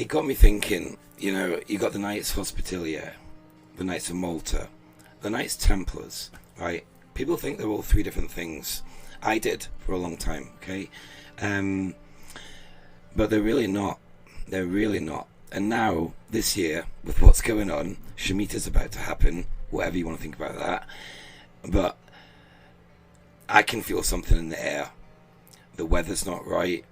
it got me thinking, you got the Knights Hospitalier, the Knights of Malta, the Knights Templars, right? People think they're all three different things. I did for a long time, okay? But they're really not. They're really not. And now, this year, with what's going on, Shemitah's about to happen, whatever you want to think about that. But I can feel something in the air. The weather's not right.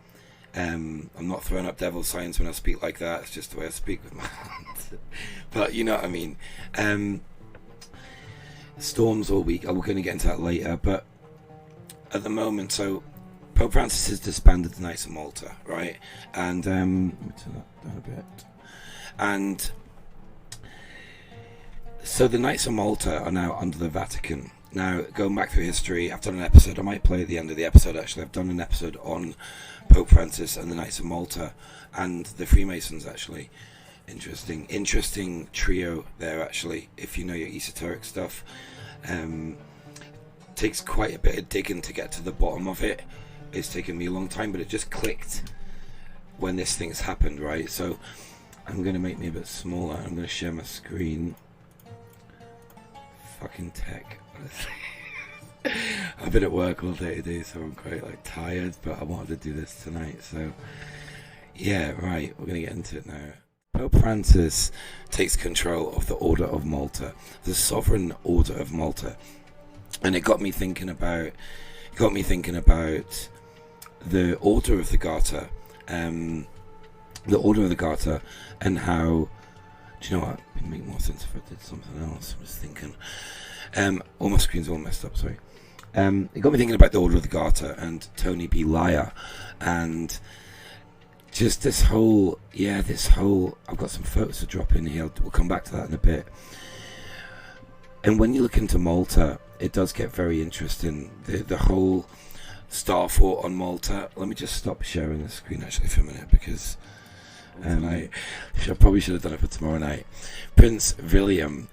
I'm not throwing up devil signs when I speak like that. It's just the way I speak with my hands. But you know what I mean. Storms all week. We're going to get into that later. But at the moment, so Pope Francis has disbanded the Knights of Malta, right? And let me turn that down a bit. And so the Knights of Malta are now under the Vatican. Now, going back through history, I've done an episode, I might play at the end of the episode actually, I've done an episode on Pope Francis and the Knights of Malta and the Freemasons actually. Interesting trio there actually, if you know your esoteric stuff. Takes quite a bit of digging to get to the bottom of it. It's taken me a long time, but it just clicked when this thing's happened, right? So I'm going to make me a bit smaller. I'm going to share my screen. Fucking tech. I've been at work all day today, so I'm quite tired, but I wanted to do this tonight. So yeah, right, we're going to get into it now. Pope Francis takes control of the Order of Malta, the Sovereign Order of Malta. And it got me thinking about the Order of the Garter, and how, do you know what, it'd make more sense if I did something else. I was thinking, all my screen's all messed up, sorry. It got me thinking about the Order of the Garter and Tony B. Lyer, and just this whole, I've got some photos to drop in here, we'll come back to that in a bit. And when you look into Malta, it does get very interesting. The whole Star Fort on Malta. Let me just stop sharing the screen actually for a minute, because I probably should have done it for tomorrow night. Prince William,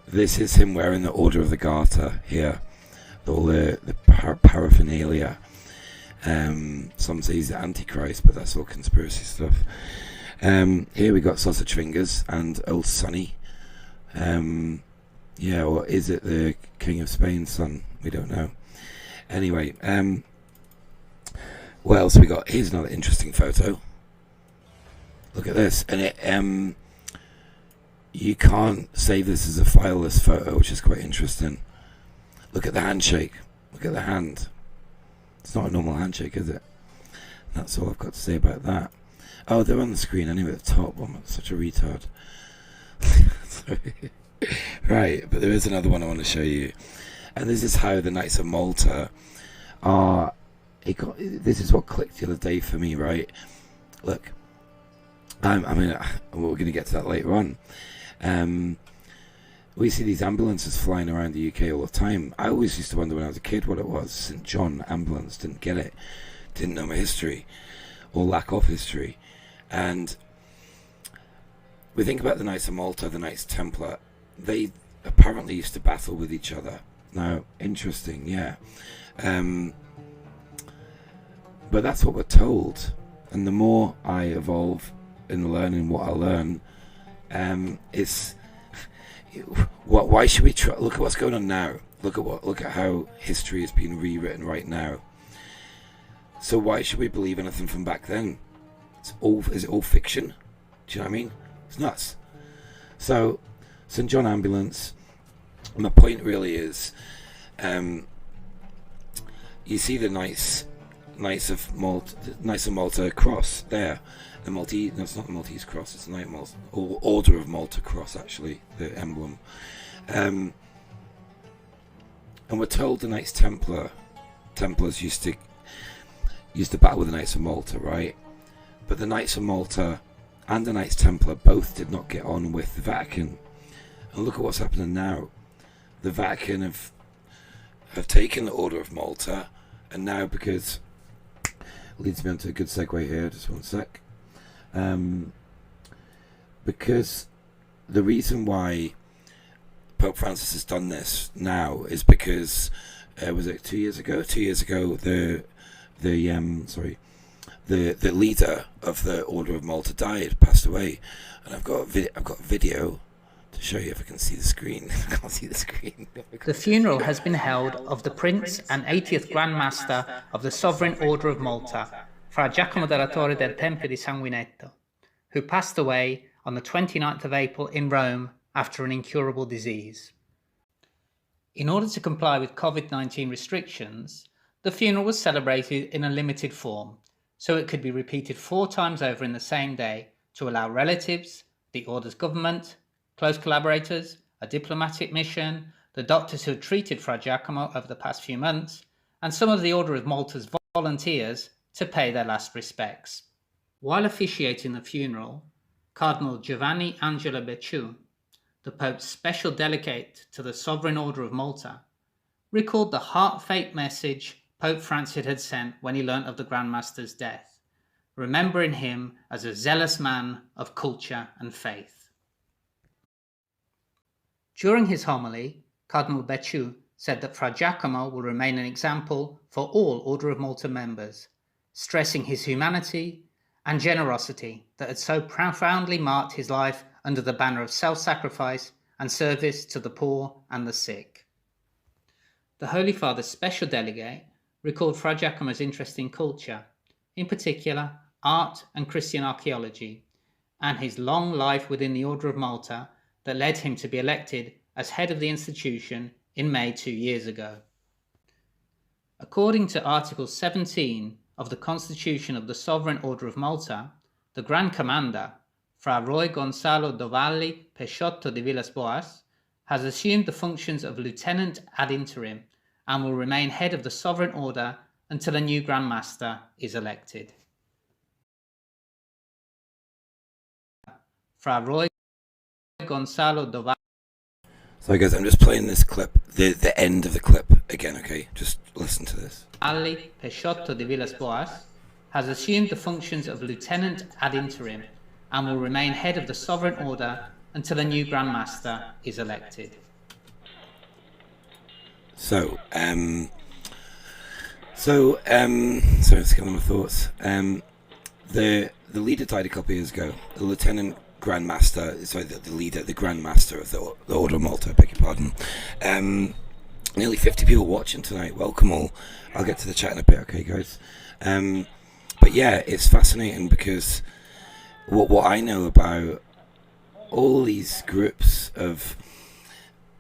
this is him wearing the Order of the Garter here. All the paraphernalia. Some say he's the Antichrist, but that's all conspiracy stuff. Here we got Sausage Fingers and Old Sonny. Yeah, or is it the King of Spain's son? We don't know. Anyway, what else we got? Here's another interesting photo. Look at this. And it, you can't say this is a fileless photo, which is quite interesting. Look at the handshake. Look at the hand. It's not a normal handshake, is it? That's all I've got to say about that. Oh, they're on the screen anyway at the top. I'm such a retard. Sorry. Right, but there is another one I want to show you, and this is how the Knights of Malta are. This is what clicked the other day for me, right? Look, I mean, we're going to get to that later on. We see these ambulances flying around the UK all the time. I always used to wonder when I was a kid what it was. St. John ambulance, didn't get it, didn't know my history or lack of history, and we think about the Knights of Malta, the Knights Templar. They apparently used to battle with each other. Now, interesting, yeah. But that's what we're told. And the more I evolve in learning what I learn, it's why should we try? Look at what's going on now. Look at how history is being rewritten right now. So why should we believe anything from back then? Is it all fiction? Do you know what I mean? It's nuts. So St. John ambulance. My point really is, you see the Knights of Malta cross there. The Maltese, no, it's not the Maltese cross. It's the Knight Malta, or Order of Malta cross, actually, the emblem. And we're told the Knights Templars used to battle with the Knights of Malta, right? But the Knights of Malta and the Knights Templar both did not get on with the Vatican. And look at what's happening now. The Vatican have taken the Order of Malta, and now, because leads me onto a good segue here, just one sec. Because the reason why Pope Francis has done this now is because was it 2 years ago? 2 years ago, the leader of the Order of Malta passed away, and I've got a video to show you if I can see the screen. I can't see the screen. The funeral has been held of the Prince and 80th Grand Master of the Sovereign Order of Malta, Fra Giacomo della Torre del Tempio di Sanguinetto, who passed away on the 29th of April in Rome after an incurable disease. In order to comply with COVID-19 restrictions, the funeral was celebrated in a limited form, so it could be repeated 4 times over in the same day to allow relatives, the Order's government, close collaborators, a diplomatic mission, the doctors who had treated Fra Giacomo over the past few months, and some of the Order of Malta's volunteers to pay their last respects. While officiating the funeral, Cardinal Giovanni Angelo Becciu, the Pope's special delegate to the Sovereign Order of Malta, recalled the heartfelt message Pope Francis had sent when he learnt of the Grand Master's death, remembering him as a zealous man of culture and faith. During his homily, Cardinal Becciu said that Fra Giacomo will remain an example for all Order of Malta members, stressing his humanity and generosity that had so profoundly marked his life under the banner of self-sacrifice and service to the poor and the sick. The Holy Father's special delegate recalled Fra Giacomo's interest in culture, in particular art and Christian archaeology, and his long life within the Order of Malta that led him to be elected as head of the institution in May 2 years ago. According to Article 17 of the Constitution of the Sovereign Order of Malta, the Grand Commander, Fra Roy Gonzalo Dovalli Peixotto de Villas-Boas, has assumed the functions of Lieutenant ad interim and will remain head of the Sovereign Order until a new Grand Master is elected. Fra Roy Gonzalo Dovalli. Sorry guys, I'm just playing this clip, the end of the clip again, okay? Just listen to this. Ali Peixotto de Villas-Boas has assumed the functions of Lieutenant ad interim and will remain head of the Sovereign Order until a new Grand Master is elected. Sorry, let's get on my thoughts. The leader died a couple of years ago. The Lieutenant Grand Master, sorry, the leader, the Grand Master of the Order of Malta, I beg your pardon. Nearly 50 people watching tonight. Welcome all. I'll get to the chat in a bit, okay, guys? But yeah, it's fascinating because what I know about all these groups of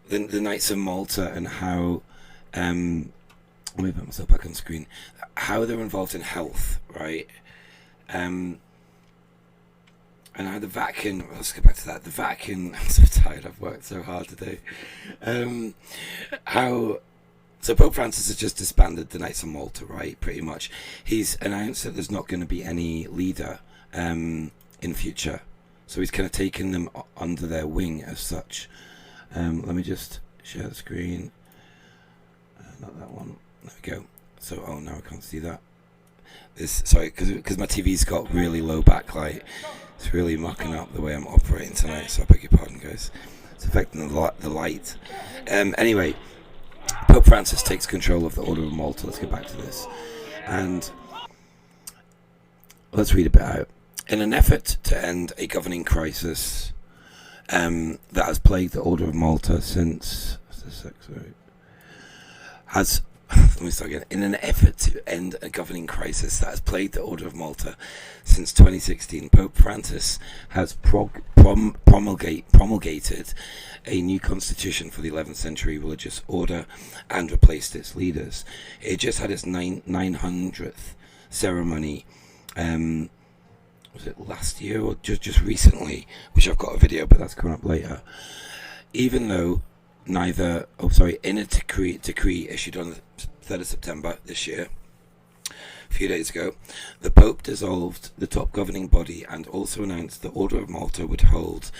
the Knights of Malta and how let me put myself back on screen, how they're involved in health, right? And how the Vatican, let's go back to that, the Vatican, I'm so tired, I've worked so hard today. So Pope Francis has just disbanded the Knights of Malta, right, pretty much. He's announced that there's not going to be any leader in future. So he's kind of taken them under their wing as such. Let me just share the screen. Not that one. There we go. So, oh no, I can't see that. Sorry, because my TV's got really low backlight. It's really mucking up the way I'm operating tonight, so I beg your pardon, guys. It's affecting the light. Anyway, Pope Francis takes control of the Order of Malta. Let's get back to this. And let's read a bit out. In an effort to end a governing crisis that has plagued the Order of Malta since... Let me start again. In an effort to end a governing crisis that has plagued the Order of Malta since 2016, Pope Francis has promulgated a new constitution for the 11th century religious order and replaced its leaders. It just had its 900th ceremony, was it last year or just recently, which I've got a video, but that's coming up later. Even though in a decree issued on the 3rd of September this year, a few days ago, the Pope dissolved the top governing body and also announced the Order of Malta would hold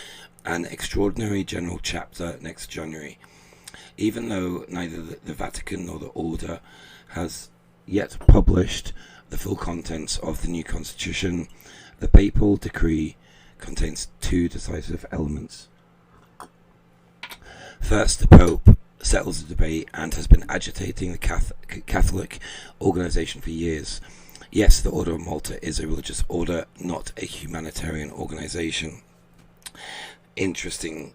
an extraordinary general chapter next January. Even though neither the Vatican nor the Order has yet published the full contents of the new constitution, the papal decree contains 2 decisive elements. First, the Pope settles the debate and has been agitating the Catholic organisation for years. Yes, the Order of Malta is a religious order, not a humanitarian organization. Interesting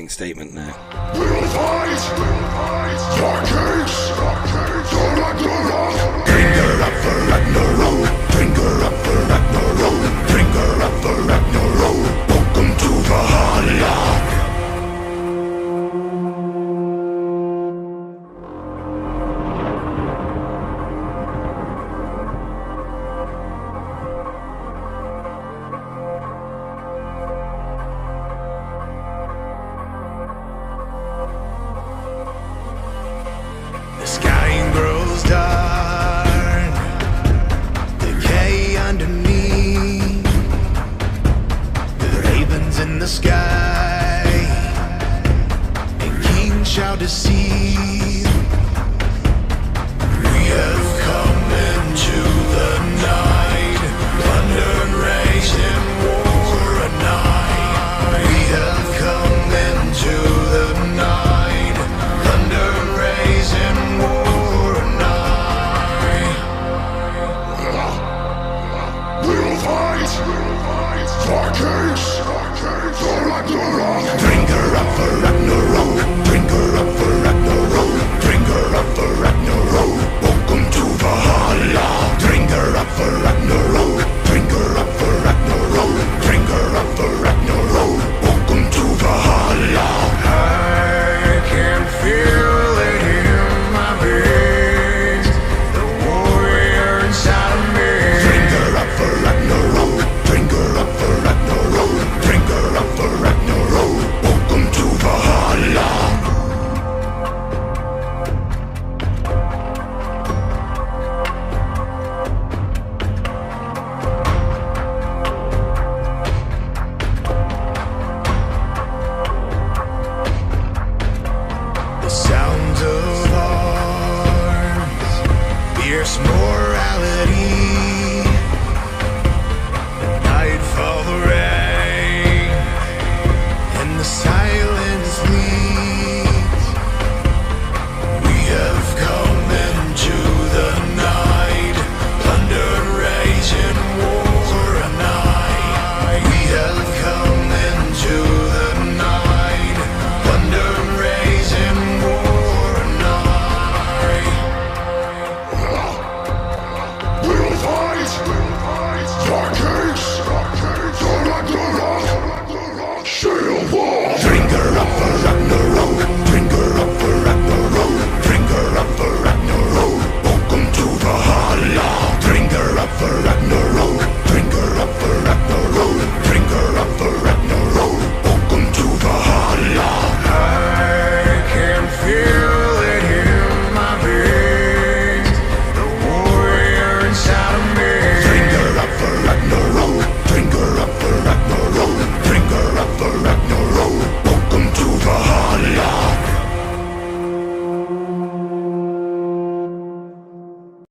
statement there. We'll fight for peace. Finger up for Ragnarok. Finger up for Ragnarok. Finger up for Ragnarok. Welcome to Valhalla. The sky grows dark, decay underneath, the ravens in the sky, and kings shall deceive. We have come into the night, thunder and raging war a night. We have come into the night, thunder and raging war a night. We'll fight for peace, for Ragnarok. Finger up for Ragnarok. Finger up for Ragnarok. Finger up for Ragnarok. Welcome to Valhalla. Finger up for Ragnarok. Finger up for Ragnarok. Finger up for Ragnarok. Welcome to Valhalla. I can feel it in my veins, the warrior inside of me. Finger up for Ragnarok. Finger up for Ragnarok. Finger up for Ragnarok. Welcome to Valhalla. The sounds of arms, fierce morality, the nightfall, the rain, and the silence leads. We have come into the night, thunder and raging war a night. We have come into the night, thunder and raging war a night. We'll fight for peace, for Ragnarok. Sail for finger up for Ragnarok. Finger up for Ragnarok. Finger up for Ragnarok. Welcome to Valhalla. Finger up for Ragnarok. Finger up for Ragnarok. Finger up for Ragnarok. Welcome to Valhalla. I can feel it in my veins, the warrior inside of me. Finger up for Ragnarok. Finger up for Ragnarok.